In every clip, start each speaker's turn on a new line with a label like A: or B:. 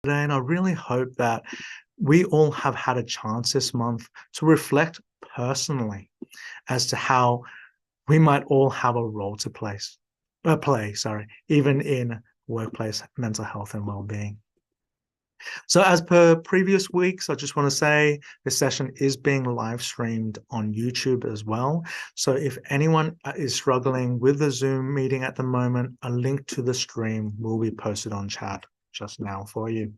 A: and I really hope that we all have had a chance this month to reflect personally as to how we might all have a role to play, even in workplace mental health and well-being. So as per previous weeks, I just want to say this session is being live streamed on YouTube as well. So if anyone is struggling with the Zoom meeting at the moment, a link to the stream will be posted on chat just now for you.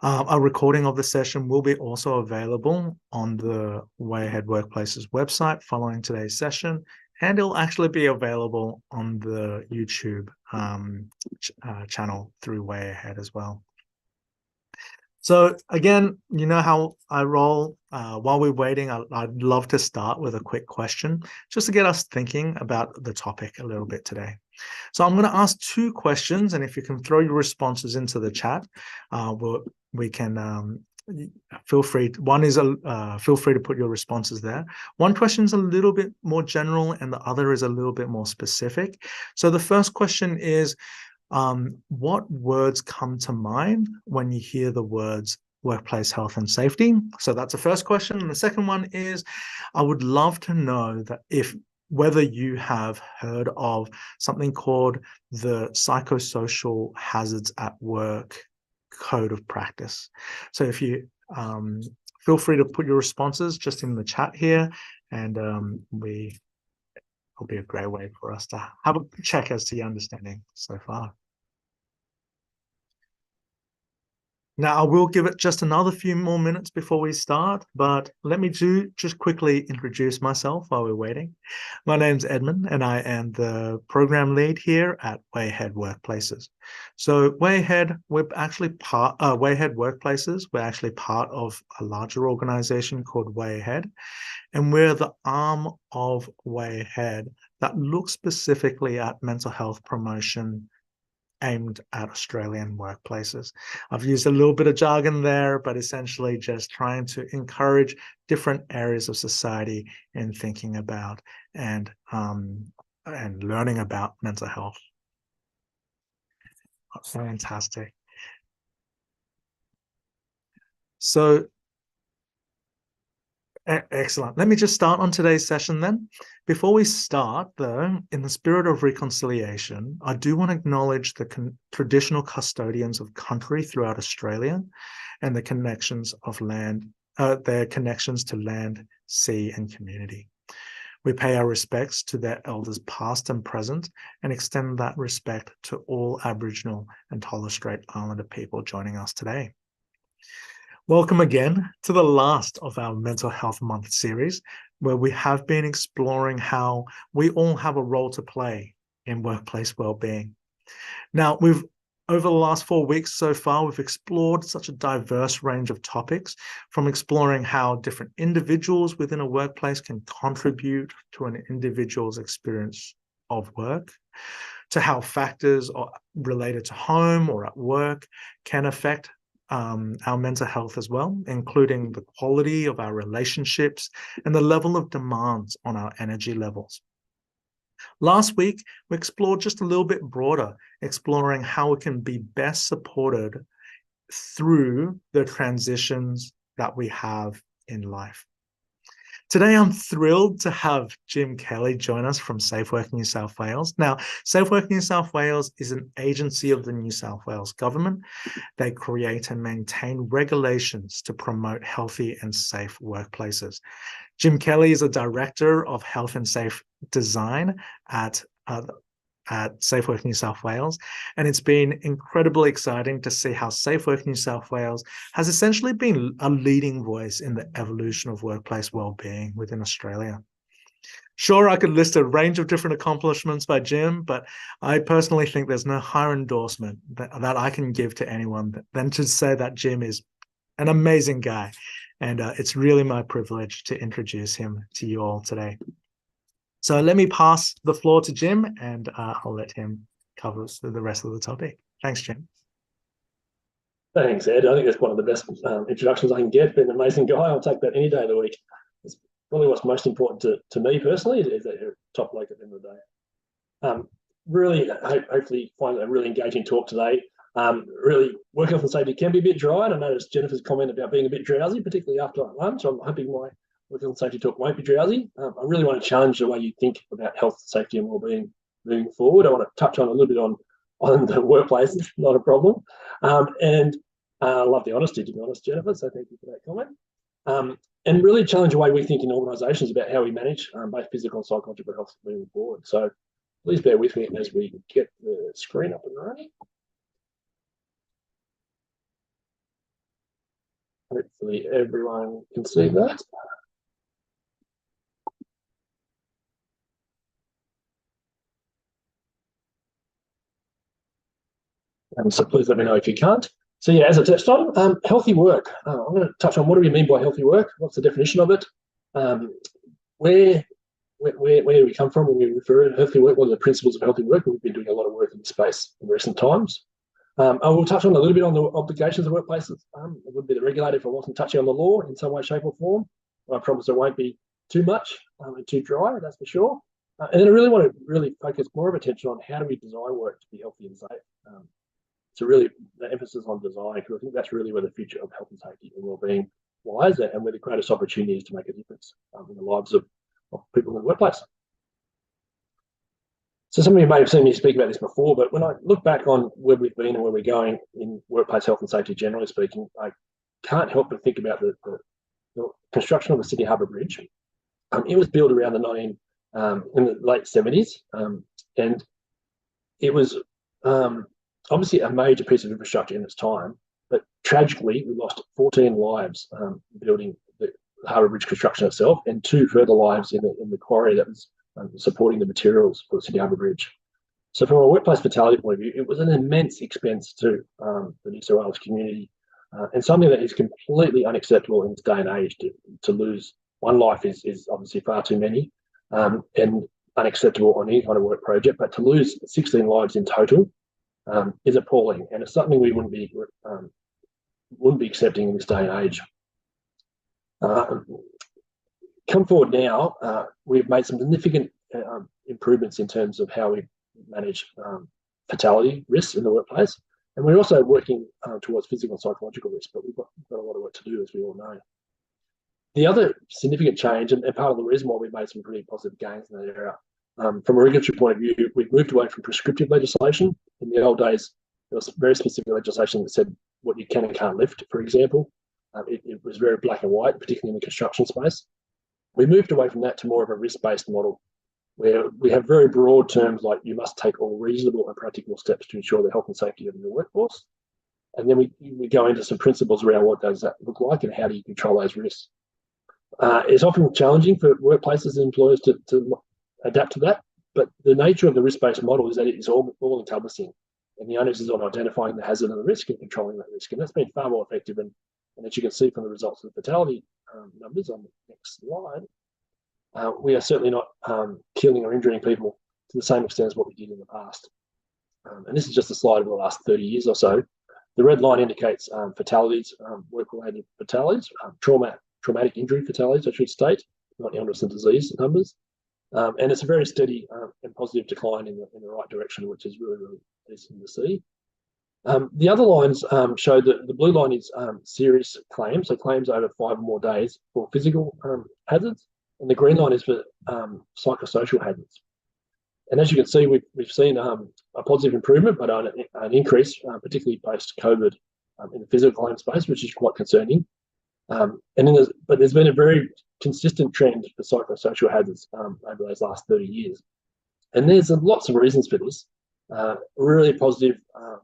A: A recording of the session will be also available on the WayAhead Workplaces website following today's session, and it'll actually be available on the YouTube channel through WayAhead as well. So again, you know how I roll. While we're waiting, I'd love to start with a quick question just to get us thinking about the topic a little bit today. So I'm going to ask two questions, and if you can throw your responses into the chat, we can feel free. One is feel free to put your responses there. One question is a little bit more general, and the other is a little bit more specific. So the first question is, what words come to mind when you hear the words workplace health and safety? So that's the first question. And the second one is, I would love to know that whether you have heard of something called the Psychosocial Hazards at Work Code of Practice. So if you feel free to put your responses just in the chat here, and it'll be a great way for us to have a check as to your understanding so far. Now, I will give it just another few more minutes before we start, but let me just quickly introduce myself while we're waiting. My name's Edmund, and I am the program lead here at WayAhead Workplaces. So WayAhead, we're actually WayAhead Workplaces. We're actually part of a larger organization called WayAhead, and we're the arm of WayAhead that looks specifically at mental health promotion aimed at Australian workplaces. I've used a little bit of jargon there, but essentially just trying to encourage different areas of society in thinking about and learning about mental health. Fantastic. So excellent. Let me just start on today's session then. Before we start, though, in the spirit of reconciliation, I do want to acknowledge the traditional custodians of country throughout Australia and the connections of land, their connections to land, sea, and community. We pay our respects to their elders past and present, and extend that respect to all Aboriginal and Torres Strait Islander people joining us today. Welcome again to the last of our Mental Health Month series, where we have been exploring how we all have a role to play in workplace well-being. Now, over the last 4 weeks so far, we've explored such a diverse range of topics, from exploring how different individuals within a workplace can contribute to an individual's experience of work, to how factors related to home or at work can affect our mental health as well, including the quality of our relationships and the level of demands on our energy levels. Last week, we explored just a little bit broader, exploring how it can be best supported through the transitions that we have in life. Today, I'm thrilled to have Jim Kelly join us from SafeWork New South Wales. Now, SafeWork New South Wales is an agency of the New South Wales government. They create and maintain regulations to promote healthy and safe workplaces. Jim Kelly is a director of health and safe design at SafeWork New South Wales, and it's been incredibly exciting to see how SafeWork New South Wales has essentially been a leading voice in the evolution of workplace well-being within Australia. Sure, I could list a range of different accomplishments by Jim, but I personally think there's no higher endorsement that I can give to anyone than to say that Jim is an amazing guy, and it's really my privilege to introduce him to you all today. So let me pass the floor to Jim, and I'll let him cover the rest of the topic. Thanks, Jim.
B: Thanks, Ed. I think that's one of the best introductions I can get. Been an amazing guy. I'll take that any day of the week. It's probably what's most important to me personally, is that you're a top bloke at the end of the day. Really, hopefully find a really engaging talk today. Really, work health and safety can be a bit dry, and I noticed Jennifer's comment about being a bit drowsy, particularly after lunch. I'm hoping my work health and safety talk won't be drowsy. I really want to challenge the way you think about health, safety, and wellbeing moving forward. I want to touch on a little bit on the workplaces, not a problem. And I love the honesty, to be honest, Jennifer, so thank you for that comment. And really challenge the way we think in organisations about how we manage both physical and psychological health moving forward. So please bear with me as we get the screen up and running. Hopefully everyone can see that. So please let me know if you can't. So yeah, as I touched on, healthy work. I'm going to touch on what do we mean by healthy work? What's the definition of it? Where do we come from when we refer to healthy work? What are the principles of healthy work? We've been doing a lot of work in this space in recent times. I will touch on a little bit on the obligations of workplaces. It would be the regulator if I wasn't touching on the law in some way, shape, or form. I promise it won't be too much and too dry, that's for sure. And then I really want to focus more of attention on how do we design work to be healthy and safe. So really the emphasis on design, because I think that's really where the future of health and safety and wellbeing lies, and where the greatest opportunity is to make a difference in the lives of people in the workplace. So some of you may have seen me speak about this before, but when I look back on where we've been and where we're going in workplace health and safety, generally speaking, I can't help but think about the construction of the Sydney Harbour Bridge. It was built around in the late 70s, and it was obviously a major piece of infrastructure in its time, but tragically we lost 14 lives building the Harbour Bridge construction itself, and 2 further lives in the quarry that was supporting the materials for the Sydney Harbour Bridge. So from a workplace fatality point of view, it was an immense expense to the New South Wales community, and something that is completely unacceptable in this day and age. To lose one life is obviously far too many, and unacceptable on any kind of work project, but to lose 16 lives in total is appalling, and it's something we wouldn't be accepting in this day and age. Come forward now, we've made some significant improvements in terms of how we manage fatality risks in the workplace, and we're also working towards physical and psychological risk, but we've got a lot of work to do, as we all know. The other significant change, and part of the reason why we've made some pretty positive gains in that area, from a regulatory point of view, we've moved away from prescriptive legislation. In the old days, there was very specific legislation that said what you can and can't lift, for example. It was very black and white, particularly in the construction space. We moved away from that to more of a risk-based model, where we have very broad terms like you must take all reasonable and practical steps to ensure the health and safety of your workforce. And then we go into some principles around what does that look like and how do you control those risks. It's often challenging for workplaces and employers to adapt to that, but the nature of the risk-based model is that it is all encompassing, and the onus is on identifying the hazard and the risk and controlling that risk, and that's been far more effective. And as you can see from the results of the fatality numbers on the next slide, we are certainly not killing or injuring people to the same extent as what we did in the past. And this is just a slide of the last 30 years or so. The red line indicates fatalities, work-related fatalities, traumatic injury fatalities, I should state, not illness and disease numbers. And it's a very steady and positive decline in the right direction, which is really, really pleasing to see. The other lines show that the blue line is serious claims, so claims over 5 or more days for physical hazards, and the green line is for psychosocial hazards. And as you can see, we've seen a positive improvement, but an increase, particularly post-COVID, in the physical claim space, which is quite concerning. But there's been a very consistent trend for psychosocial hazards over those last 30 years. And there's lots of reasons for this. Really positive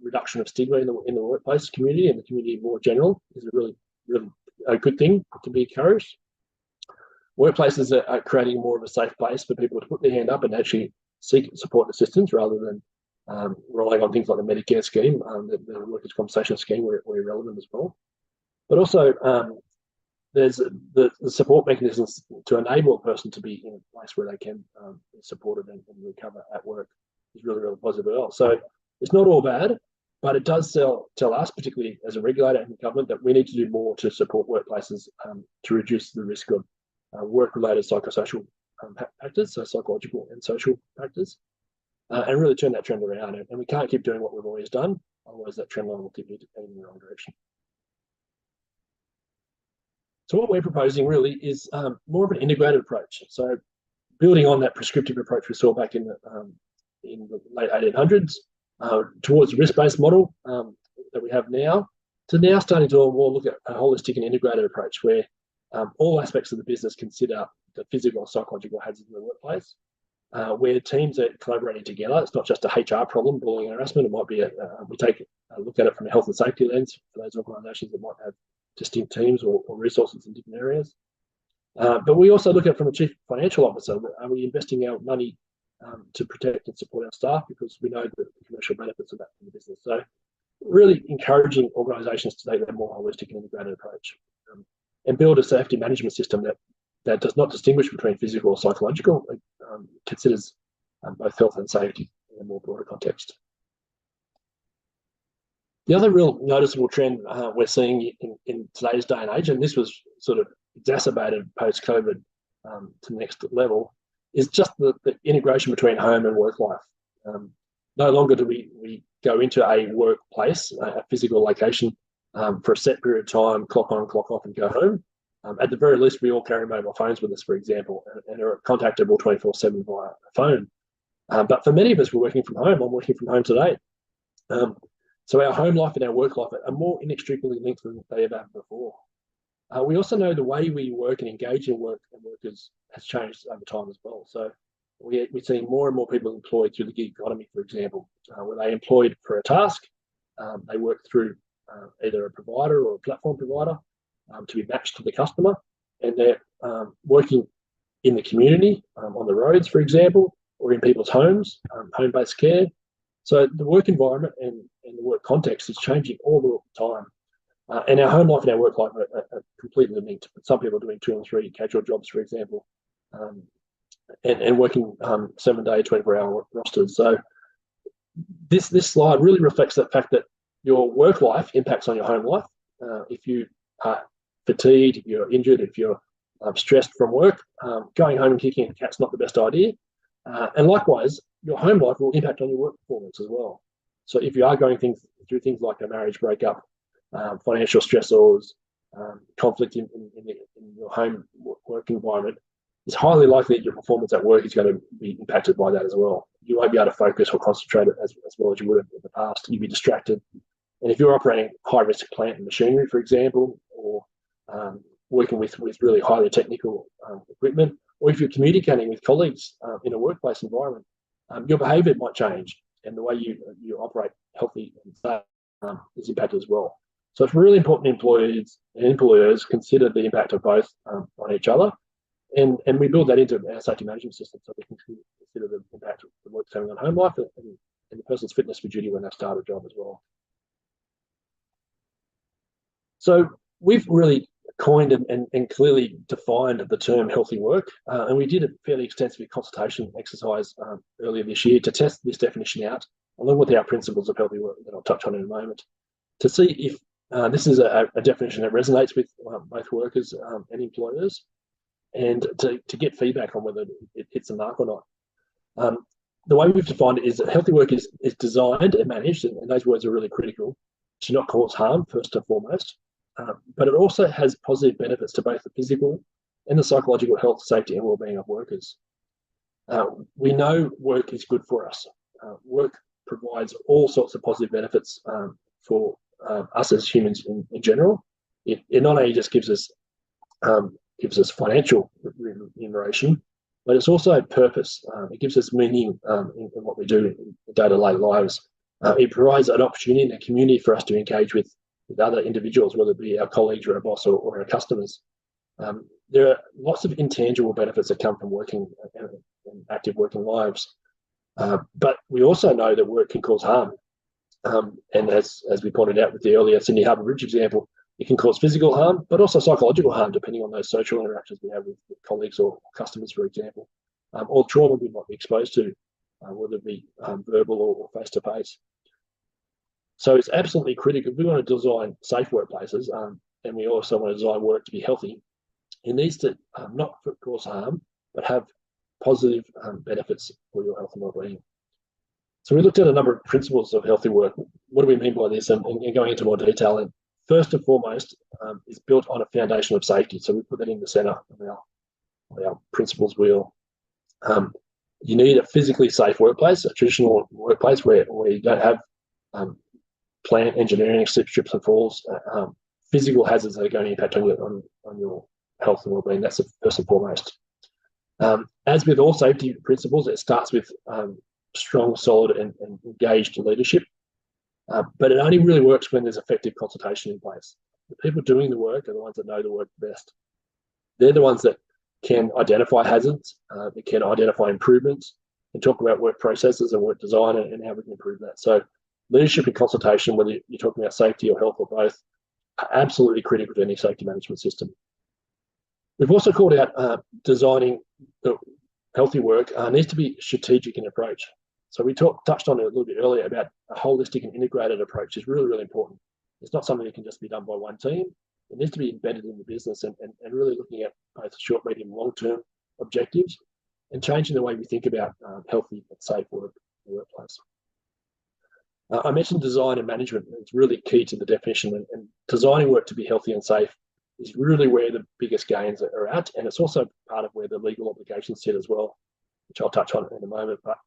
B: reduction of stigma in the workplace community, and the community more general is a really a good thing to be encouraged. Workplaces are creating more of a safe place for people to put their hand up and actually seek support and assistance, rather than relying on things like the Medicare scheme, the workers' compensation scheme where relevant as well. But also there's the support mechanisms to enable a person to be in a place where they can be supported and recover at work is really, really positive as well. So it's not all bad, but it does tell us, particularly as a regulator and government, that we need to do more to support workplaces to reduce the risk of work-related psychosocial factors, so psychological and social factors, and really turn that trend around. And we can't keep doing what we've always done. Otherwise, that trend line will tip you in the wrong direction. So what we're proposing really is more of an integrated approach. So building on that prescriptive approach we saw back in the late 1800s towards a risk-based model that we have now, to now starting to more look at a holistic and integrated approach where all aspects of the business consider the physical and psychological hazards in the workplace, where teams are collaborating together. It's not just a HR problem, bullying and harassment. It might be we take a look at it from a health and safety lens for those organisations that might have distinct teams or resources in different areas. But we also look at it from a chief financial officer. Are we investing our money to protect and support our staff, because we know the commercial benefits of that in the business? So really encouraging organisations to take that more holistic and integrated approach and build a safety management system that does not distinguish between physical or psychological. It considers both health and safety in a more broader context. The other real noticeable trend we're seeing in today's day and age, and this was sort of exacerbated post-COVID to the next level, is just the integration between home and work life. No longer do we go into a workplace, a physical location, for a set period of time, clock on, clock off, and go home. At the very least, we all carry mobile phones with us, for example, and are contactable 24/7 via phone. But for many of us, we're working from home. I'm working from home today. So our home life and our work life are more inextricably linked than they ever have before. We also know the way we work and engage in work and workers has changed over time as well. So we're seeing more and more people employed through the gig economy, for example, where they employed for a task. They work through either a provider or a platform provider to be matched to the customer, and they're working in the community, on the roads, for example, or in people's homes, home-based care. So the work environment and the work context is changing all the time. And our home life and our work life are completely linked. Some people are doing 2 or 3 casual jobs, for example, and working 7-day, 24-hour rosters. So this slide really reflects the fact that your work life impacts on your home life. If you are fatigued, if you're injured, if you're stressed from work, going home and kicking a cat's not the best idea. And likewise, your home life will impact on your work performance as well. So if you are going through things like a marriage breakup, financial stressors, conflict in your home work environment, it's highly likely that your performance at work is going to be impacted by that as well. You won't be able to focus or concentrate as well as you would have in the past. You'll be distracted. And if you're operating high-risk plant and machinery, for example, or working with really highly technical equipment, or if you're communicating with colleagues in a workplace environment, your behaviour might change, and the way you operate healthy and safe is impacted as well. So it's really important employees and employers consider the impact of both on each other, and we build that into our safety management system so we can consider the impact of the work's having on home life and the person's fitness for duty when they start a job as well. So we've really coined and clearly defined the term healthy work, and we did a fairly extensive consultation exercise earlier this year to test this definition out, along with our principles of healthy work that I'll touch on in a moment, to see if this is a definition that resonates with both workers and employers, and to get feedback on whether it hits the mark or not. The way we've defined it is that healthy work is designed and managed, and those words are really critical, to not cause harm, first and foremost, but it also has positive benefits to both the physical and the psychological health, safety, and well-being of workers. We know work is good for us. Work provides all sorts of positive benefits for us as humans in general. It not only just gives us financial remuneration, but it's also purpose. It gives us meaning in what we do in day-to-day lives. It provides an opportunity in a community for us to engage with other individuals, whether it be our colleagues or our boss or our customers. There are lots of intangible benefits that come from working and active working lives. But we also know that work can cause harm. And as we pointed out with the earlier Sydney Harbour Bridge example, it can cause physical harm, but also psychological harm, depending on those social interactions we have with colleagues or customers, for example, or trauma we might be exposed to, whether it be verbal or face-to-face. So it's absolutely critical. We want to design safe workplaces, and we also want to design work to be healthy. It needs to not cause harm, but have positive benefits for your health and well-being. So we looked at a number of principles of healthy work. What do we mean by this? And going into more detail. And first and foremost is built on a foundation of safety. So we put that in the center of our principles wheel. You need a physically safe workplace, a traditional workplace where you don't have plant engineering, slips, trips and falls, physical hazards that are going to impact on your health and well-being. That's the first and foremost. As with all safety principles, it starts with strong, solid and engaged leadership. But it only really works when there's effective consultation in place. The people doing the work are the ones that know the work best. They're the ones that can identify hazards, that can identify improvements, and talk about work processes and work design and how we can improve that. So leadership and consultation, whether you're talking about safety or health or both, are absolutely critical to any safety management system. We've also called out designing the healthy work needs to be strategic in approach. So we touched on it a little bit earlier about a holistic and integrated approach is really, really important. It's not something that can just be done by one team. It needs to be embedded in the business and really looking at both short, medium, long-term objectives and changing the way we think about healthy and safe work in the workplace. I mentioned design and management. It's really key to the definition, and designing work to be healthy and safe is really where the biggest gains are at, and it's also part of where the legal obligations sit as well, which I'll touch on in a moment. But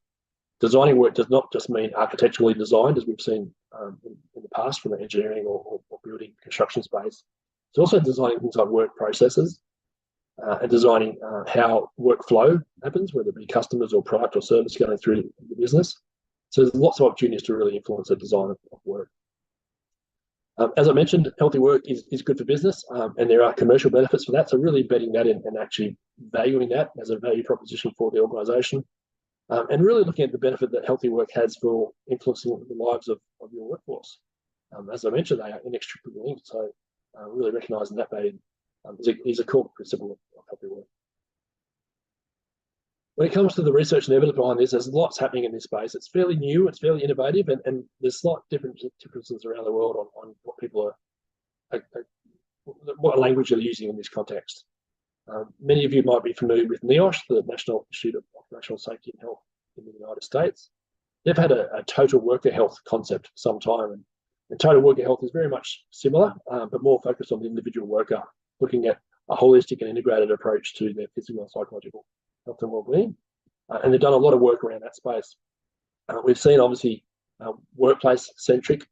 B: designing work does not just mean architecturally designed, as we've seen in the past from the engineering or building construction space. It's also designing things like work processes and designing how workflow happens, whether it be customers or product or service going through the business. So there's lots of opportunities to really influence the design of work. As I mentioned, healthy work is good for business, and there are commercial benefits for that. So really embedding that in and actually valuing that as a value proposition for the organisation, and really looking at the benefit that healthy work has for influencing the lives of your workforce. As I mentioned, they are inextricably linked. So really recognising that value is a core principle of healthy work. When it comes to the research and evidence behind this, there's lots happening in this space. It's fairly new, it's fairly innovative, and there's slight differences around the world on what people are, what language they're using in this context. Many of you might be familiar with NIOSH, the National Institute of Occupational Safety and Health in the United States. They've had a total worker health concept for some time, and total worker health is very much similar, but more focused on the individual worker, looking at a holistic and integrated approach to their physical and psychological health and well-being, and they've done a lot of work around that space. We've seen obviously workplace-centric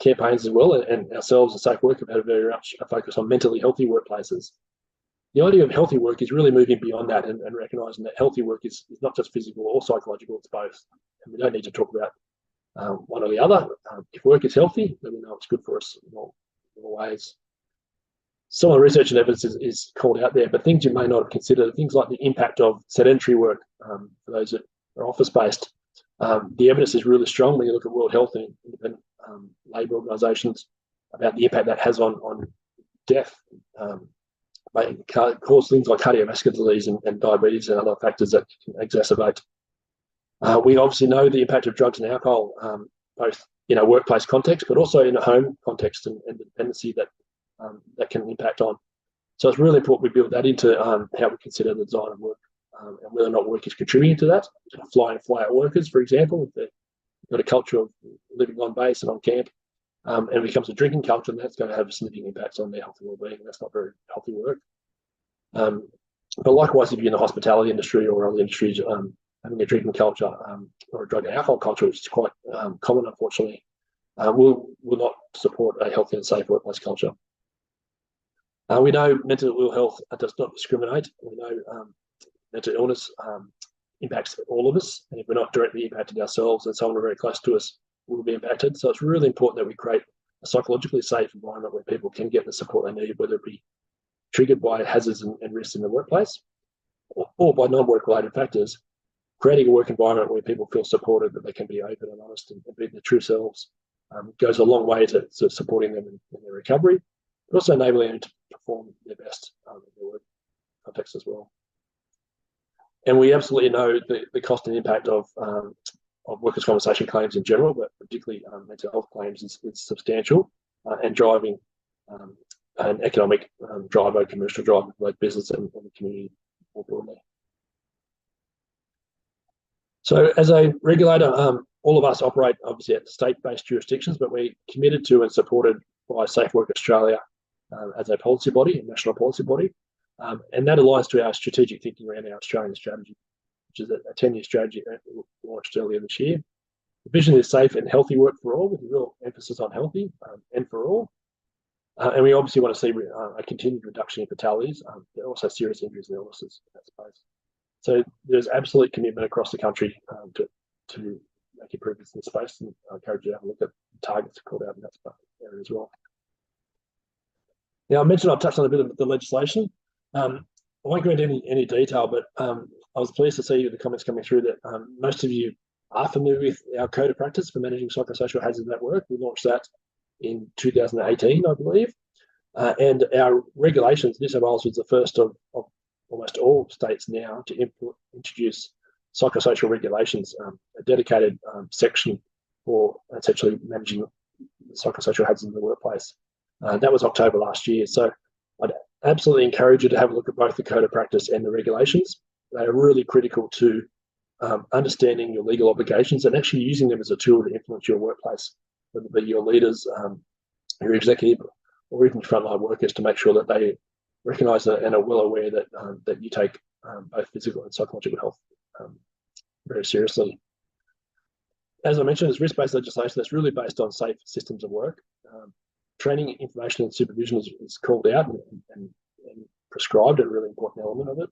B: campaigns as well, and ourselves at SafeWork have had a very much a focus on mentally healthy workplaces. The idea of healthy work is really moving beyond that and recognising that healthy work is not just physical or psychological, it's both. And we don't need to talk about one or the other. If work is healthy, then we know it's good for us in all ways. Some of the research and evidence is called out there, but things you may not have considered, things like the impact of sedentary work for those that are office-based. The evidence is really strong when you look at World Health and independent labour organisations about the impact that has on death, cause things like cardiovascular disease and diabetes and other factors that can exacerbate. We obviously know the impact of drugs and alcohol, both in a workplace context, but also in a home context and the dependency that can impact on. So it's really important we build that into how we consider the design of work and whether or not work is contributing to that. Fly in, fly out workers, for example, if they've got a culture of living on base and on camp, and it becomes a drinking culture, and that's going to have significant impacts on their health and well-being. That's not very healthy work. But likewise, if you're in the hospitality industry or other industries, having a drinking culture or a drug and alcohol culture, which is quite common, unfortunately, will not support a healthy and safe workplace culture. We know mental ill health does not discriminate. We know mental illness impacts all of us, and if we're not directly impacted ourselves and someone very close to us will be impacted. So it's really important that we create a psychologically safe environment where people can get the support they need, whether it be triggered by hazards and risks in the workplace or by non-work related factors. Creating a work environment where people feel supported, that they can be open and honest and be their true selves goes a long way to supporting them in their recovery, but also enabling them to perform their best in their work context as well. And we absolutely know the cost and impact of workers' compensation claims in general, but particularly mental health claims is substantial and driving an economic driver, commercial driver for both business and the community more broadly. So as a regulator, all of us operate obviously at state-based jurisdictions, but we're committed to and supported by SafeWork Australia as a policy body, a national policy body. And that aligns to our strategic thinking around our Australian strategy, which is a 10-year strategy that we launched earlier this year. The vision is safe and healthy work for all, with a real emphasis on healthy and for all. And we obviously want to see a continued reduction in fatalities, but also serious injuries and illnesses in that space. So there's absolute commitment across the country to make improvements in this space, and I encourage you to have a look at the targets called out in that area as well. Now, I mentioned I've touched on a bit of the legislation. I won't go into any detail, but I was pleased to see the comments coming through that most of you are familiar with our code of practice for managing psychosocial hazards at work. We launched that in 2018, I believe. And our regulations, New South Wales was the first of almost all states now to introduce psychosocial regulations, a dedicated section for essentially managing psychosocial hazards in the workplace. That was October last year. So I'd absolutely encourage you to have a look at both the code of practice and the regulations. They are really critical to understanding your legal obligations and actually using them as a tool to influence your workplace, whether it be your leaders, your executive, or even frontline workers, to make sure that they recognise and are well aware that that you take both physical and psychological health very seriously. As I mentioned, it's risk-based legislation that's really based on safe systems of work. Training, information, and supervision is called out and prescribed, a really important element of it.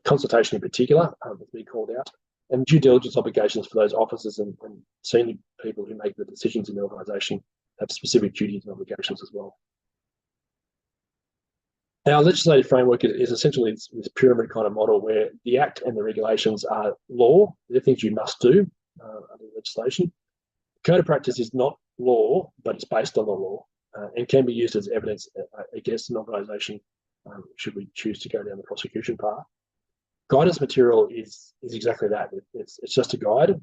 B: Consultation in particular has been called out, and due diligence obligations for those officers and senior people who make the decisions in the organisation have specific duties and obligations as well. Our legislative framework is essentially this pyramid kind of model where the Act and the regulations are law. They're things you must do under legislation. Code of practice is not law, but it's based on the law and can be used as evidence against an organisation should we choose to go down the prosecution path. Guidance material is exactly that. It's just a guide.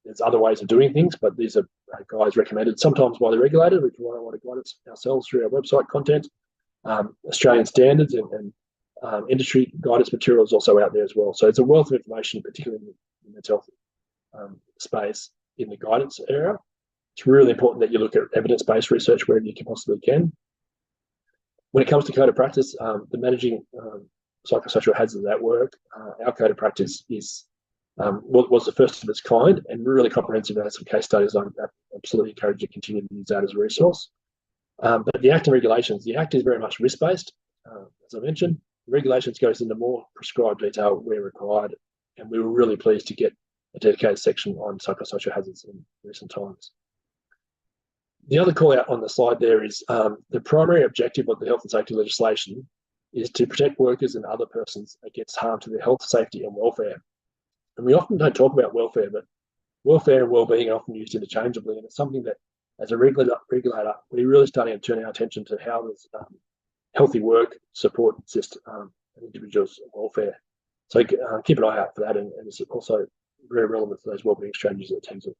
B: There's other ways of doing things, but these are guides recommended sometimes by the regulator. We provide a lot of guidance ourselves through our website content. Australian standards and industry guidance material is also out there as well. So it's a wealth of information, particularly in the mental health space in the guidance area. It's really important that you look at evidence-based research wherever you possibly can. When it comes to code of practice, the managing psychosocial hazards at work, our code of practice was the first of its kind and really comprehensive. It has some case studies. I absolutely encourage you to continue to use that as a resource. But the Act and regulations, the Act is very much risk-based, as I mentioned. The regulations goes into more prescribed detail where required, and we were really pleased to get a dedicated section on psychosocial hazards in recent times. The other call out on the slide there is the primary objective of the health and safety legislation is to protect workers and other persons against harm to their health, safety and welfare. And we often don't talk about welfare, but welfare and wellbeing are often used interchangeably, and it's something that as a regulator, we're really starting to turn our attention to how this healthy work support assist an individual's welfare. So keep an eye out for that, and it's also very relevant to those wellbeing strategies that teams are.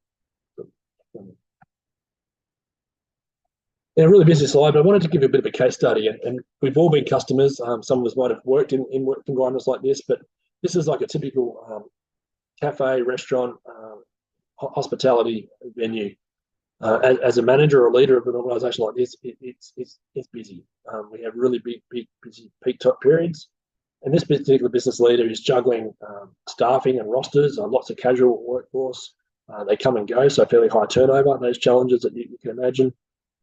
B: Now, a really busy slide, but I wanted to give you a bit of a case study, and we've all been customers. Some of us might have worked in work environments like this, but this is like a typical cafe, restaurant, hospitality venue. As a manager or leader of an organisation like this, it's busy. We have really big busy peak top periods, and this particular business leader is juggling staffing and rosters, lots of casual workforce. They come and go, so fairly high turnover. Those challenges that you can imagine.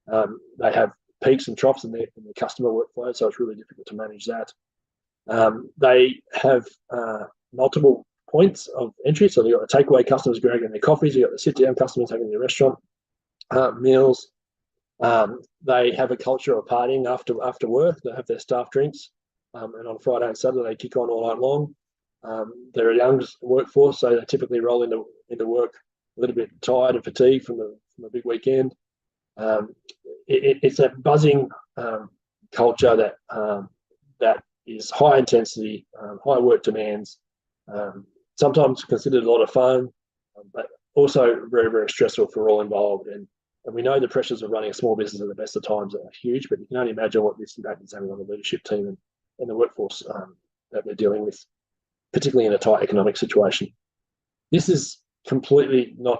B: They have peaks and troughs in their customer workflow, so it's really difficult to manage that. They have multiple points of entry, so you've got the takeaway customers grabbing their coffees, you've got the sit-down customers having their restaurant meals. They have a culture of partying after work. They have their staff drinks, and on Friday and Saturday they kick on all night long. They're a young workforce, so they typically roll into work a little bit tired and fatigued from a big weekend. It's a buzzing culture that is high intensity, high work demands, sometimes considered a lot of fun, but also very, very stressful for all involved. And we know the pressures of running a small business at the best of times are huge, but you can only imagine what this impact is having on the leadership team and the workforce that they're dealing with, particularly in a tight economic situation. This is completely not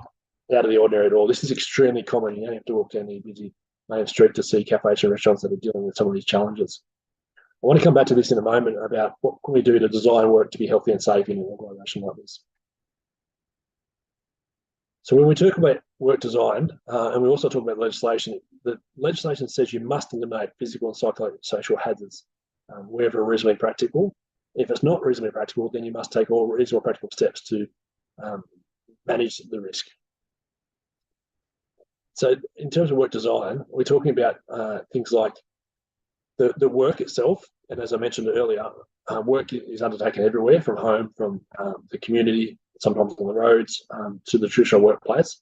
B: out of the ordinary at all. This is extremely common. You don't have to walk down the busy main street to see cafes and restaurants that are dealing with some of these challenges. I want to come back to this in a moment about what can we do to design work to be healthy and safe in an organisation like this. So when we talk about work design, and we also talk about legislation, the legislation says you must eliminate physical and psychosocial hazards wherever reasonably practical. If it's not reasonably practical, then you must take all reasonable practical steps to manage the risk. So in terms of work design, we're talking about things like the work itself. And as I mentioned earlier, work is undertaken everywhere, from home, from the community, sometimes on the roads, to the traditional workplace.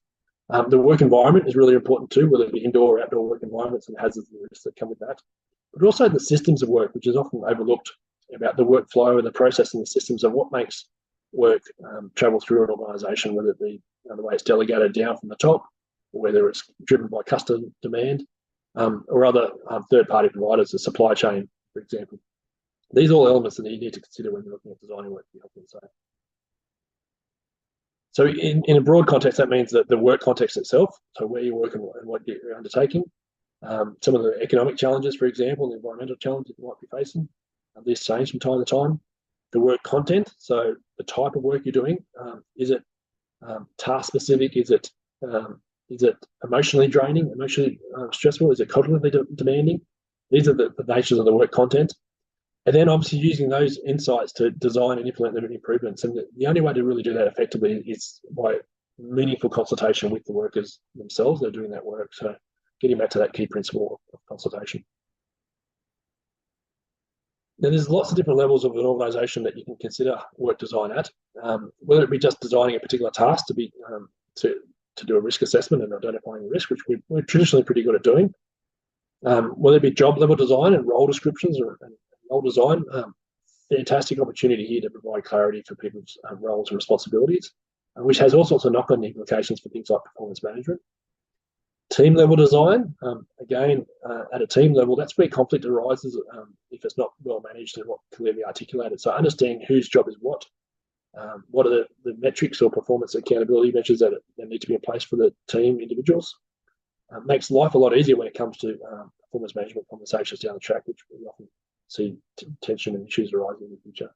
B: The work environment is really important too, whether it be indoor or outdoor work environments and hazards and risks that come with that. But also the systems of work, which is often overlooked, about the workflow and the process and the systems of what makes work travel through an organisation, whether it be the way it's delegated down from the top, or whether it's driven by customer demand, or other third-party providers, the supply chain, for example. These are all elements that you need to consider when you're looking at designing work to be healthy and safe. So in a broad context, that means that the work context itself, so where you work and what you're undertaking, some of the economic challenges, for example, the environmental challenges you might be facing, these change from time to time. The work content, so the type of work you're doing, is it task specific? Is it emotionally draining, emotionally stressful? Is it cognitively demanding? These are the natures of the work content. And then obviously using those insights to design and implement them improvements. And the only way to really do that effectively is by meaningful consultation with the workers themselves. They're doing that work. So getting back to that key principle of consultation. Now, there's lots of different levels of an organisation that you can consider work design at, whether it be just designing a particular task to do a risk assessment and identifying the risk, which we're traditionally pretty good at doing. Whether it be job level design and role descriptions and role design, fantastic opportunity here to provide clarity for people's roles and responsibilities, which has all sorts of knock-on implications for things like performance management. Team level design, again, at a team level, that's where conflict arises if it's not well managed and not clearly articulated. So understanding whose job is what are the metrics or performance accountability measures that need to be in place for the team individuals, makes life a lot easier when it comes to performance management conversations down the track, which we often see tension and issues arising in the future.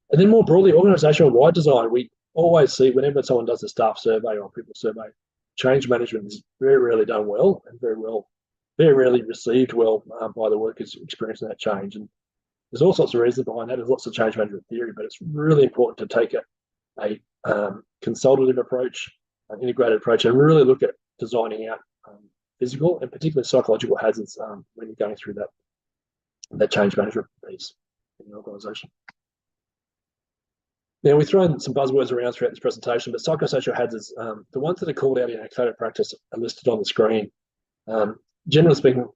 B: And then more broadly, organisational-wide design, we always see whenever someone does a staff survey or a people survey, change management is very rarely done well and very rarely received well by the workers experiencing that change. And there's all sorts of reasons behind that. There's lots of change management theory, but it's really important to take a consultative approach, an integrated approach, and really look at designing out physical and particularly psychological hazards when you're going through that change management piece in your organisation. Now, we've thrown some buzzwords around throughout this presentation, but psychosocial hazards, the ones that are called out in our code of practice are listed on the screen. Generally speaking,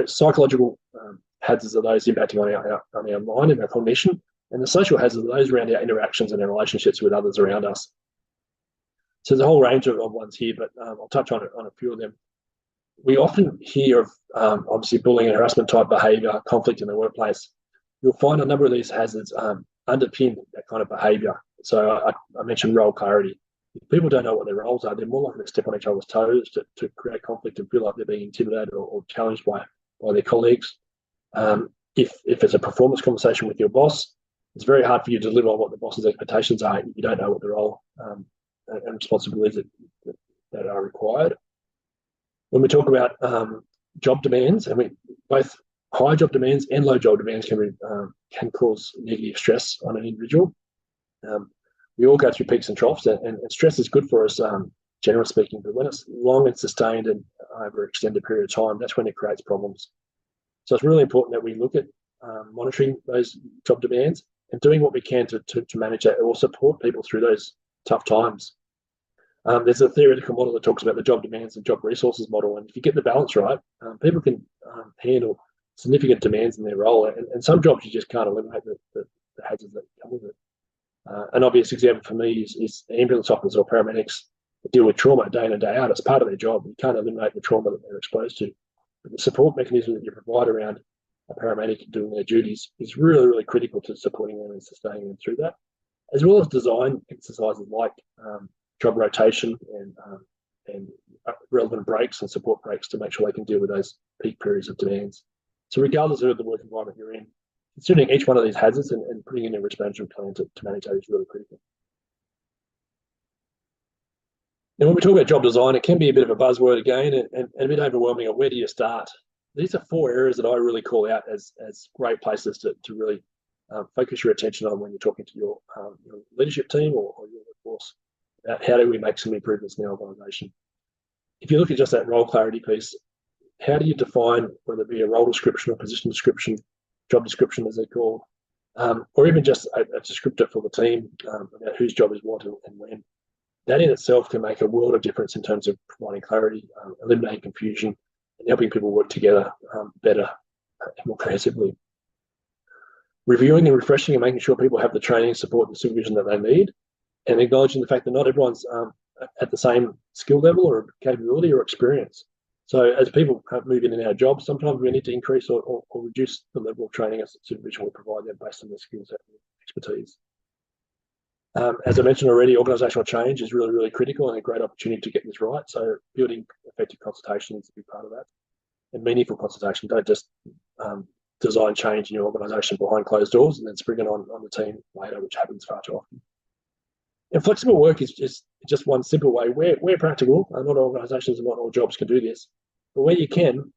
B: psychological hazards are those impacting on our mind and our cognition, and the social hazards are those around our interactions and our relationships with others around us. So there's a whole range of ones here, but I'll touch on a few of them. We often hear of obviously bullying and harassment type behaviour, conflict in the workplace. You'll find a number of these hazards underpin that kind of behaviour. So I mentioned role clarity. If people don't know what their roles are, they're more likely to step on each other's toes to create conflict and feel like they're being intimidated or challenged by their colleagues. If it's a performance conversation with your boss, it's very hard for you to deliver on what the boss's expectations are. You don't know what the role and responsibilities that are required. When we talk about job demands, and both high job demands and low job demands can cause negative stress on an individual. We all go through peaks and troughs, and stress is good for us, generally speaking, but when it's long and sustained and over an extended period of time, that's when it creates problems. So it's really important that we look at monitoring those job demands and doing what we can to manage that or support people through those tough times. There's a theoretical model that talks about the job demands and job resources model, and if you get the balance right, people can handle significant demands in their role, and some jobs you just can't eliminate the hazards that come with it. An obvious example for me is ambulance officers or paramedics that deal with trauma day in and day out. It's part of their job. You can't eliminate the trauma that they're exposed to. But the support mechanism that you provide around a paramedic doing their duties is really, really critical to supporting them and sustaining them through that. as well as design exercises like job rotation and relevant breaks and support breaks to make sure they can deal with those peak periods of demands. So regardless of the work environment you're in, considering each one of these hazards and putting in a risk management plan to manage those is really critical. Now, when we talk about job design, it can be a bit of a buzzword again and a bit overwhelming on where do you start. These are 4 areas that I really call out as great places to really focus your attention on when you're talking to your leadership team or your workforce about how do we make some improvements in the organisation. If you look at just that role clarity piece, how do you define whether it be a role description or position description, job description as they're called, or even just a descriptor for the team about whose job is what and when. That in itself can make a world of difference in terms of providing clarity, eliminating confusion, and helping people work together better and more cohesively. Reviewing and refreshing and making sure people have the training, support, and supervision that they need, and acknowledging the fact that not everyone's at the same skill level or capability or experience. So as people move in and out of jobs, sometimes we need to increase or reduce the level of training and supervision we provide them based on their skills and expertise. As I mentioned already, organisational change is really, really critical and a great opportunity to get this right. So building effective consultation is a big part of that. And meaningful consultation. Don't just design change in your organisation behind closed doors and then spring it on the team later, which happens far too often. And flexible work is just one simple way. Where practical, not all organisations and not all jobs can do this, but where you can,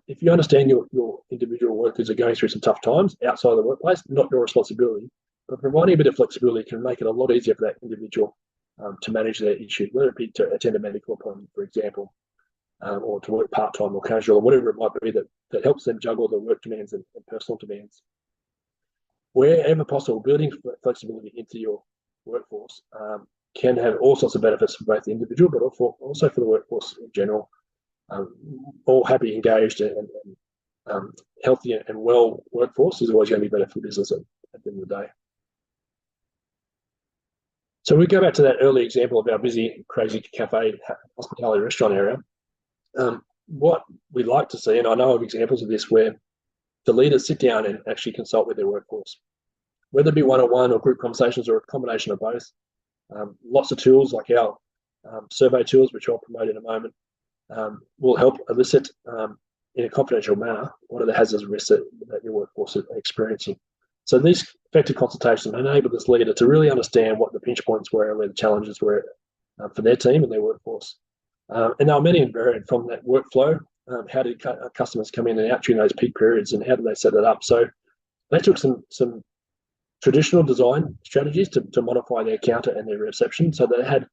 B: if you understand your individual workers are going through some tough times outside of the workplace, not your responsibility, but providing a bit of flexibility can make it a lot easier for that individual to manage their issues, whether it be to attend a medical appointment, for example, or to work part-time or casual, or whatever it might be that helps them juggle the work demands and personal demands. Wherever possible, building flexibility into your workforce can have all sorts of benefits for both the individual, but also for the workforce in general. All happy, engaged, and healthy and well workforce is always going to be better for business at the end of the day. So we go back to that early example of our busy, crazy cafe, hospitality restaurant area. What we'd like to see, and I know of examples of this where the leaders sit down and actually consult with their workforce, whether it be one-on-one or group conversations or a combination of both. Lots of tools like our survey tools, which I'll promote in a moment, will help elicit in a confidential manner what are the hazards and risks that your workforce are experiencing. So these effective consultations enable this leader to really understand what the pinch points were and where the challenges were for their team and their workforce. And there are many and varied from that workflow. How did customers come in and out during those peak periods, and how did they set that up? So they took some traditional design strategies to modify their counter and their reception. So they had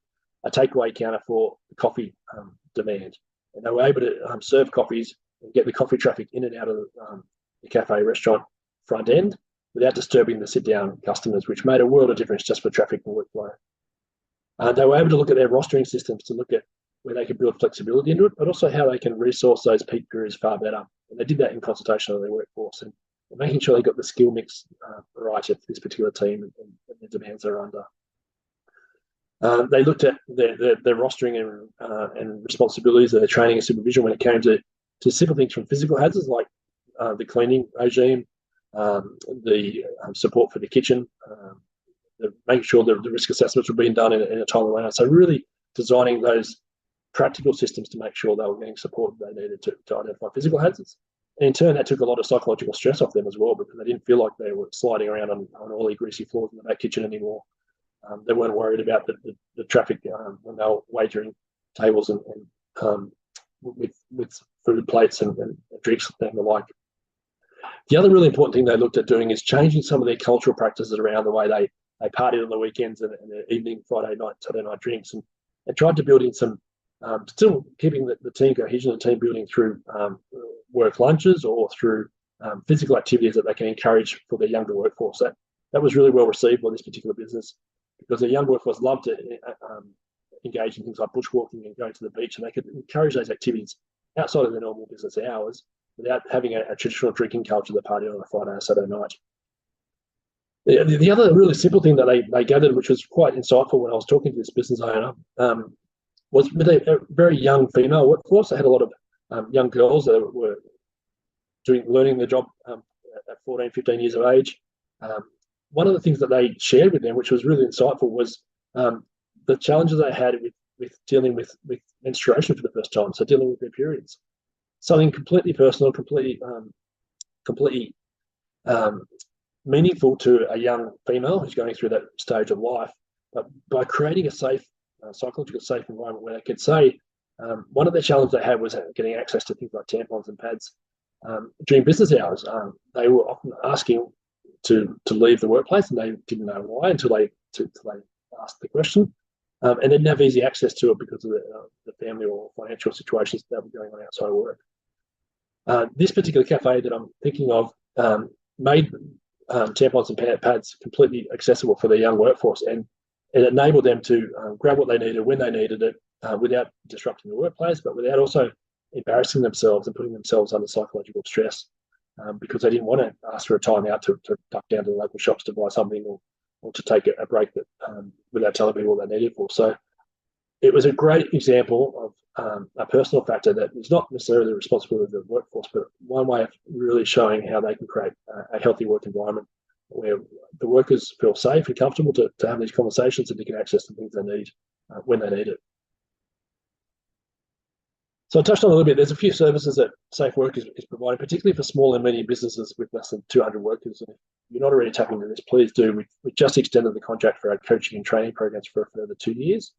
B: a takeaway counter for the coffee demand, and they were able to serve coffees and get the coffee traffic in and out of the cafe restaurant front end without disturbing the sit-down customers, which made a world of difference just for traffic and workflow. They were able to look at their rostering systems to look at where they could build flexibility into it, but also how they can resource those peak periods far better. And they did that in consultation with their workforce and making sure they got the skill mix right for this particular team and the demands they're under. They looked at their rostering and responsibilities of their training and supervision when it came to simple things from physical hazards like the cleaning regime, the support for the kitchen, making sure the risk assessments were being done in a timely manner. So really designing those practical systems to make sure they were getting support they needed to identify physical hazards. And in turn, that took a lot of psychological stress off them as well, because they didn't feel like they were sliding around on oily, greasy floors in the back kitchen anymore. They weren't worried about the traffic when they were waitering tables and with food plates and drinks and the like. The other really important thing they looked at doing is changing some of their cultural practices around the way they partied on the weekends and their evening, Friday night, Saturday night drinks, and tried to build in some, still keeping the team cohesion and team building through work lunches or through physical activities that they can encourage for their younger workforce. That was really well received by this particular business, because their young workforce loved to engage in things like bushwalking and going to the beach, and they could encourage those activities outside of their normal business hours without having a traditional drinking culture that party on a Friday or Saturday night. The other really simple thing that they gathered, which was quite insightful when I was talking to this business owner, was with a very young female workforce. They had a lot of young girls that were learning the job at 14, 15 years of age. one of the things that they shared with them, which was really insightful, was the challenges they had with dealing with menstruation for the first time, so dealing with their periods. Something completely personal, completely meaningful to a young female who's going through that stage of life. But by creating a safe, psychological safe environment where they could say, one of the challenges they had was getting access to things like tampons and pads during business hours. They were often asking to leave the workplace, and they didn't know why until they asked the question, and they didn't have easy access to it because of the family or financial situations that were going on outside of work. This particular cafe that I'm thinking of made tampons and pads completely accessible for the young workforce, and it enabled them to grab what they needed when they needed it without disrupting the workplace, but without also embarrassing themselves and putting themselves under psychological stress because they didn't want to ask for a time out to duck down to the local shops to buy something or to take a break that without telling people what they needed for. So it was a great example of a personal factor that is not necessarily the responsibility of the workforce, but one way of really showing how they can create a healthy work environment where the workers feel safe and comfortable to have these conversations and to get access to things they need when they need it. So I touched on a little bit. There's a few services that SafeWork is providing, particularly for small and medium businesses with less than 200 workers. And if you're not already tapping into this, please do. We've just extended the contract for our coaching and training programs for a further 2 years,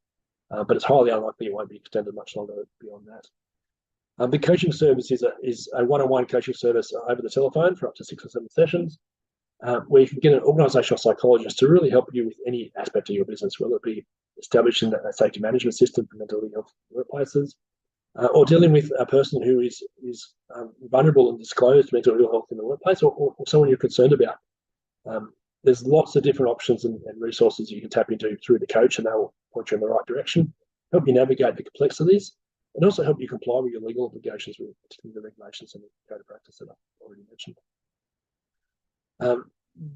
B: but it's highly unlikely it won't be extended much longer beyond that. The coaching service is a one-on-one coaching service over the telephone for up to 6 or 7 sessions, where you can get an organisational psychologist to really help you with any aspect of your business, whether it be establishing a safety management system for mental health workplaces, or dealing with a person who is vulnerable and disclosed mental ill health in the workplace, or someone you're concerned about. There's lots of different options and resources you can tap into through the coach, and they will point you in the right direction, help you navigate the complexities, and also help you comply with your legal obligations with the regulations and the code of practice that I've already mentioned.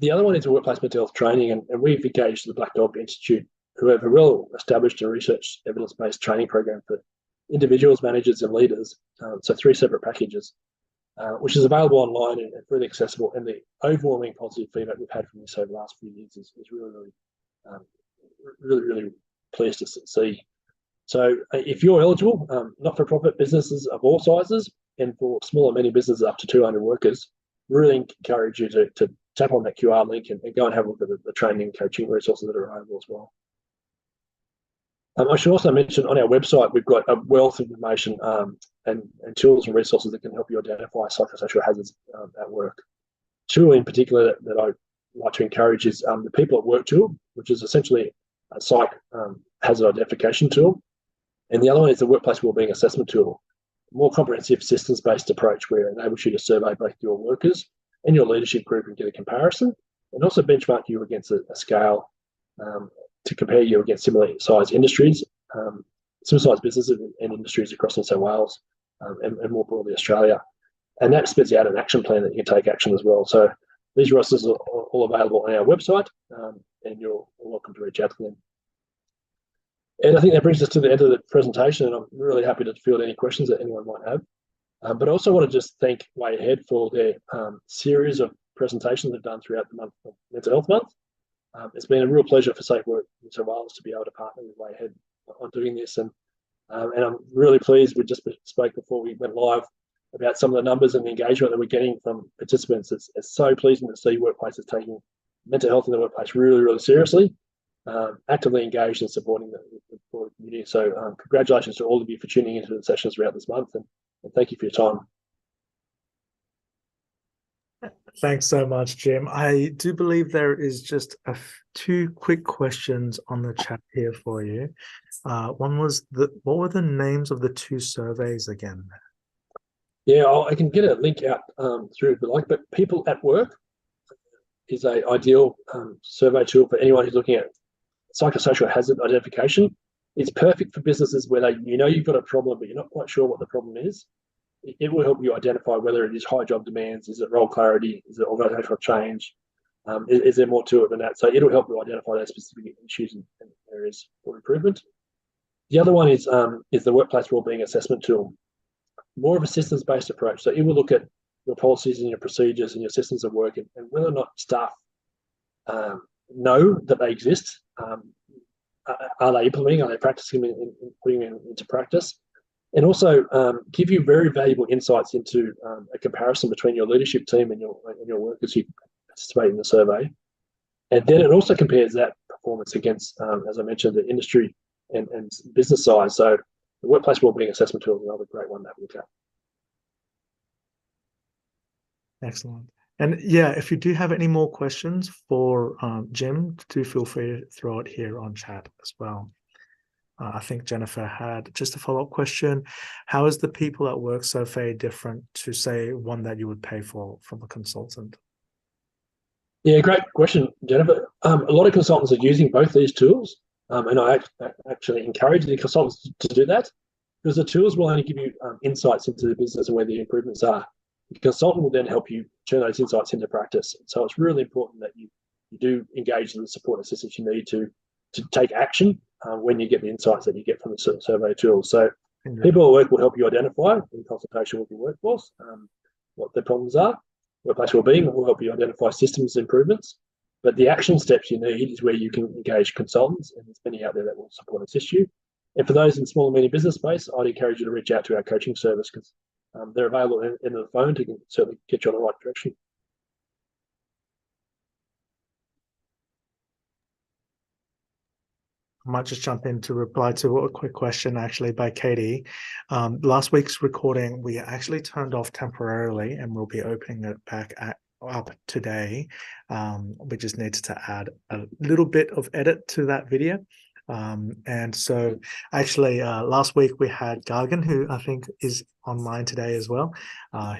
B: The other one is a workplace mental health training, and we've engaged the Black Dog Institute, who have a well-established and research evidence-based training program for individuals, managers, and leaders. So 3 separate packages, which is available online and really accessible. And the overwhelming positive feedback we've had from this over the last few years is really pleased to see. So if you're eligible, not-for-profit businesses of all sizes, and for small and medium businesses up to 200 workers, really encourage you to tap on that QR link and go and have a look at the training and coaching resources that are available as well. I should also mention on our website, we've got a wealth of information and tools and resources that can help you identify psychosocial hazards at work. 2 in particular that I'd like to encourage is the People at Work tool, which is essentially a psych hazard identification tool. And the other one is the Workplace Wellbeing assessment tool, a more comprehensive systems-based approach where it enables you to survey both your workers and your leadership group and get a comparison, and also benchmark you against a scale to compare you against similar size industries, similar size businesses and industries across New South Wales and more broadly Australia. And that spits out an action plan that you can take action as well. So these resources are all available on our website, and you're welcome to reach out to them. And I think that brings us to the end of the presentation, and I'm really happy to field any questions that anyone might have. But I also want to just thank WayAhead for their series of presentations they've done throughout the month of Mental Health Month. It's been a real pleasure for SafeWork New South Wales to be able to partner with WayAhead on doing this, and I'm really pleased. We just spoke before we went live about some of the numbers and the engagement that we're getting from participants. It's so pleasing to see workplaces taking mental health in the workplace really seriously, actively engaged in supporting the broader community. So congratulations to all of you for tuning into the sessions throughout this month, and thank you for your time.
A: Thanks so much, Jim. I do believe there is just 2 quick questions on the chat here for you. One was, what were the names of the 2 surveys again?
B: Yeah, I can get a link out through if you like, but People at Work is an ideal survey tool for anyone who's looking at psychosocial hazard identification. It's perfect for businesses where you've got a problem, but you're not quite sure what the problem is. It will help you identify whether it is high job demands, is it role clarity, is it organisational change, is there more to it than that? So it'll help you identify those specific issues and areas for improvement. The other one is the Workplace Wellbeing assessment tool, more of a systems-based approach. So it will look at your policies and your procedures and your systems of work and whether or not staff know that they exist. Are they implementing? Are they practicing and putting them into practice? And also give you very valuable insights into a comparison between your leadership team and your workers who participate in the survey. And then it also compares that performance against, as I mentioned, the industry and business size. So the workplace wellbeing assessment tool is another great one to have a look at.
A: Excellent. And yeah, if you do have any more questions for Jim, do feel free to throw it here on chat as well. I think Jennifer had just a follow-up question. How is the people at work so very different to, say, one that you would pay for from a consultant?
B: Yeah, great question, Jennifer. A lot of consultants are using both these tools, and I actually encourage the consultants to do that, because the tools will only give you insights into the business and where the improvements are. The consultant will then help you turn those insights into practice. So it's really important that you do engage in the support and assistance you need to take action when you get the insights that you get from the survey tools. So people at work will help you identify in consultation with your workforce what the problems are. Workplace Wellbeing will help you identify systems improvements. But the action steps you need is where you can engage consultants, and there's many out there that will support and assist you. And for those in small and medium business space, I'd encourage you to reach out to our coaching service, because they're available in the phone to certainly get you on the right direction.
A: I might just jump in to reply to a quick question actually by Katie. Last week's recording, we actually turned off temporarily, and we'll be opening it back up today. We just needed to add a little bit of edit to that video. And so actually last week we had Gargan, who I think is online today as well,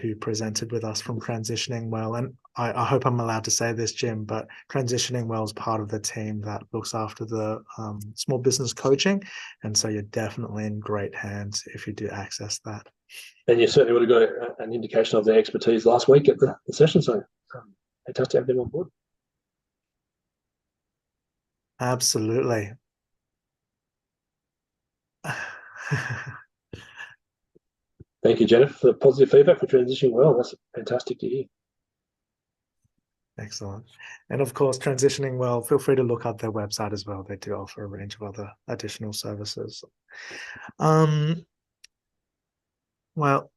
A: who presented with us from Transitioning Well. And I hope I'm allowed to say this, Jim, but Transitioning Well is part of the team that looks after the small business coaching. And so you're definitely in great hands if you do access that.
B: And you certainly would have got an indication of their expertise last week at the session. So fantastic to have them on board.
A: Absolutely.
B: Thank you, Jennifer, for the positive feedback for Transitioning Well. That's fantastic to hear.
A: Excellent. And of course, Transitioning Well, feel free to look up their website as well. They do offer a range of other additional services. Well,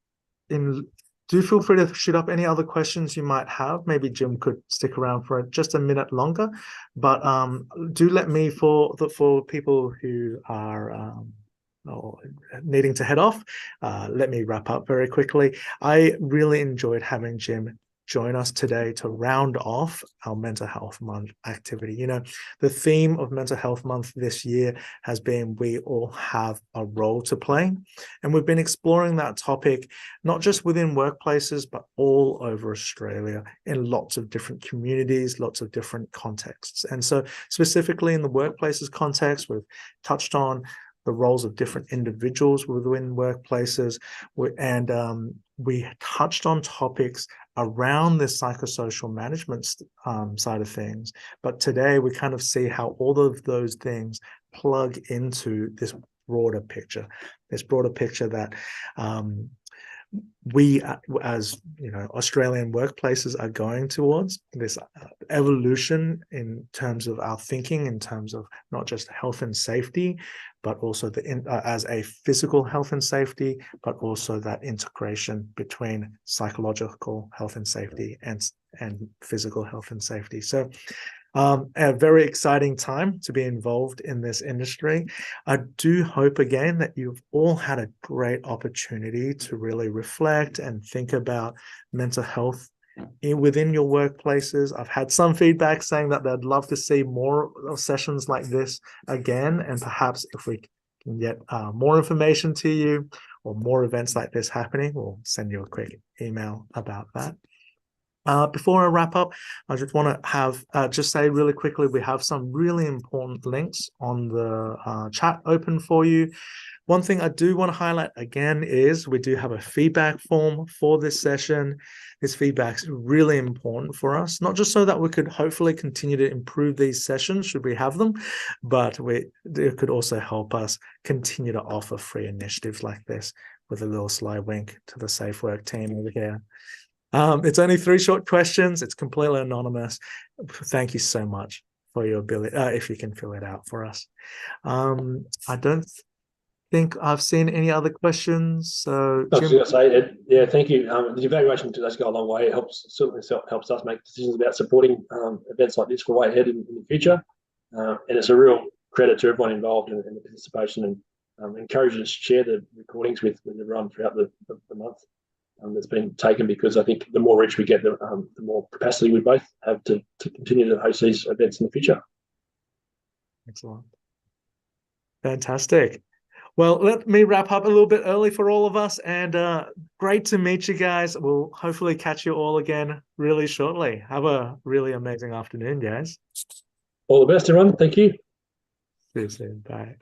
A: do feel free to shoot up any other questions you might have. Maybe Jim could stick around for just a minute longer, but do let me, for people who are needing to head off, let me wrap up very quickly. I really enjoyed having Jim join us today to round off our Mental Health Month activity. You know, the theme of Mental Health Month this year has been we all have a role to play. And we've been exploring that topic, not just within workplaces, but all over Australia in lots of different communities, lots of different contexts. And so specifically in the workplaces context, we've touched on the roles of different individuals within workplaces, and we touched on topics around the psychosocial management side of things. But today we kind of see how all of those things plug into this broader picture that we, as you know, Australian workplaces are going towards this evolution in terms of our thinking, in terms of not just health and safety, but also as a physical health and safety, but also that integration between psychological health and safety and physical health and safety. So a very exciting time to be involved in this industry. I do hope again that you've all had a great opportunity to really reflect and think about mental health within your workplaces. I've had some feedback saying that they'd love to see more of sessions like this again, and perhaps if we can get more information to you or more events like this happening, we'll send you a quick email about that. Before I wrap up, I just want to have just say really quickly, we have some really important links on the chat open for you. One thing I do want to highlight again is we do have a feedback form for this session. This feedback is really important for us, not just so that we could hopefully continue to improve these sessions should we have them, but it could also help us continue to offer free initiatives like this, with a little sly wink to the SafeWork team over here. It's only 3 short questions. It's completely anonymous. Thank you so much for your ability, if you can fill it out for us. I don't think I've seen any other questions. So,
B: I was
A: Jim,
B: just going to say, Ed, yeah, thank you. The evaluation does go a long way. It certainly helps us make decisions about supporting events like this for WayAhead in the future. And it's a real credit to everyone involved in the participation, and encourage us to share the recordings with everyone throughout the month that's been taken, because I think the more reach we get, the more capacity we both have to continue to host these events in the future.
A: Excellent. Fantastic. Well, let me wrap up a little bit early for all of us, and great to meet you guys. We'll hopefully catch you all again really shortly. Have a really amazing afternoon, guys.
B: All the best, everyone. Thank you.
A: See you soon. Bye.